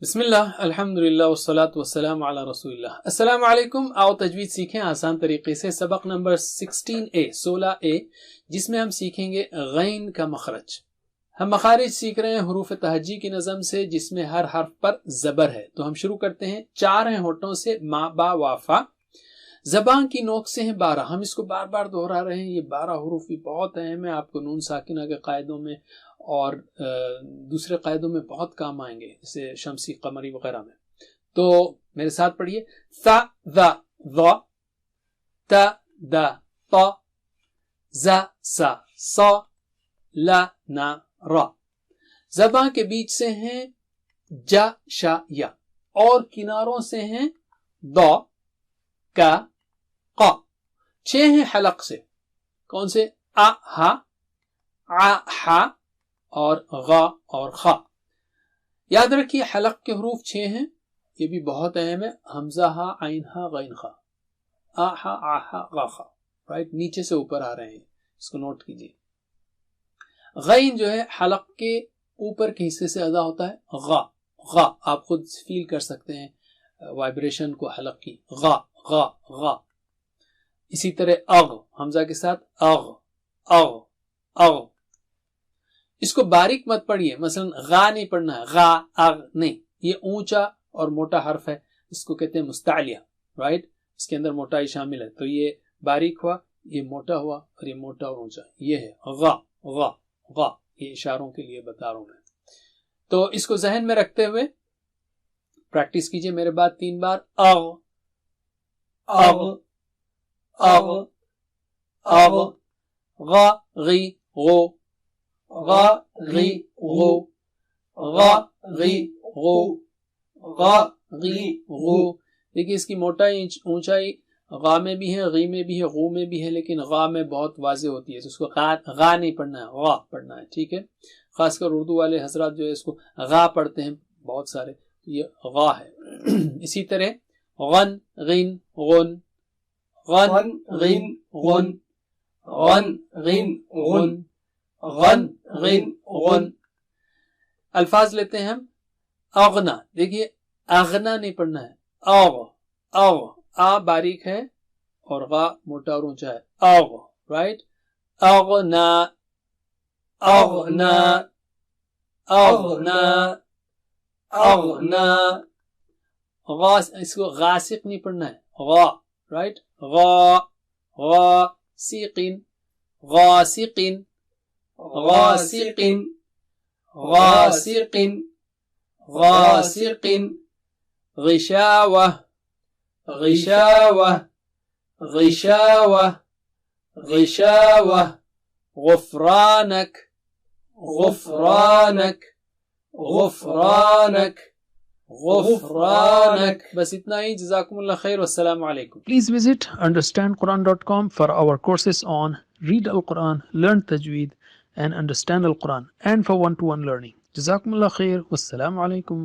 بسم اللہ الحمدللہ والصلاة والسلام علی رسول اللہ۔ السلام علیکم، آؤ تجوید سیکھیں آسان طریقے سے۔ سبق نمبر 16A جس میں ہم سیکھیں گے غین کا مخرج۔ ہم مخارج سیکھ رہے ہیں حروف تہجی کی نظم سے، جس میں ہر حرف پر زبر ہے۔ تو ہم شروع کرتے ہیں۔ 4 ہیں ہونٹوں سے، ما با وافا۔ زبان کی نوک سے ہیں 12۔ ہم اس کو بار بار دہرا رہے ہیں، یہ 12 حروف بھی بہت اہم ہے، آپ کو نون ساکنہ کے قاعدوں میں اور دوسرے قاعدوں میں بہت کام آئیں گے، جیسے شمسی قمری وغیرہ میں۔ تو میرے ساتھ پڑھیے۔ ث ذ ظ، ت د ط، ز س ص، ل ن ر۔ زبان کے بیچ سے ہیں ج ش ی، اور کناروں سے ہیں ض ک ق۔ 6 ہیں حلق سے، کون سے؟ ا ہ ع ح اور غ اور خ۔ یاد رکھیے حلق کے حروف 6 ہیں، یہ بھی بہت اہم ہے۔ حمزہ ہا، عین ہا، غین خا، آ ہا، آ ہا، غا خا، رائٹ، نیچے سے اوپر آ رہے ہیں، اس کو نوٹ کیجیے۔ غین جو ہے حلق کے اوپر کے حصے سے ادا ہوتا ہے غا۔ غا آپ خود فیل کر سکتے ہیں وائبریشن کو حلق کی، غا غا غا۔ اسی طرح اغ، حمزہ کے ساتھ اغ اغ اغ۔ اس کو باریک مت پڑھیے، مثلا غا نہیں پڑھنا ہے، غا اغ نہیں، یہ اونچا اور موٹا حرف ہے، اس کو کہتے ہیں مستعلیہ، رائٹ، اس کے اندر موٹائی شامل ہے۔ تو یہ باریک ہوا، یہ موٹا ہوا، اور یہ موٹا اور اونچا، یہ ہے غا غا غا۔ یہ اشاروں کے لیے بتا رہا ہوں میں۔ تو اس کو ذہن میں رکھتے ہوئے پریکٹس کیجئے میرے بعد 3 بار۔ اغ اغ اغ اغ، غا غی غو، غا غی غو، غا غی غو، غا غی غو۔ دیکھیے اس کی موٹائی اونچائی غا میں بھی ہے، غی میں بھی ہے، غو میں بھی ہے، لیکن غا میں بہت واضح ہوتی ہے، تو اس کو غا نہیں پڑھنا ہے، غا پڑھنا ہے، ٹھیک ہے۔ خاص کر اردو والے حضرات جو ہے اس کو غا پڑھتے ہیں بہت سارے، تو یہ غا ہے۔ اسی طرح غن غین غن، غن غین غن، غن غین غن، غن غین غن۔ الفاظ لیتے ہیں ہم۔ اغنا، دیکھیے اغنا نہیں پڑھنا ہے، اغ اغ، آ باریک ہے اور غا موٹا اور اونچا ہے، اغ، رائٹ۔ اغنا اغنا اغنا اغنا۔ غا، اس کو غاسق نہیں پڑھنا ہے، غا، رائٹ، غا غا۔ سیقین غاسقین غاسقین غاسقین غاسقین۔ غشاوہ غشاوہ غشاوہ غشاوہ۔ غفرانک غفرانک غفرانک غفرانک۔ بس اتنا ہی۔ جزاکم اللہ خیر، والسلام علیکم۔ Please visit understandquran.com for our courses on Read Al-Quran, Learn Tajweed and Understand Al-Quran, and for one-to-one learning. Jazakumullah khair. Wassalamu alaikum.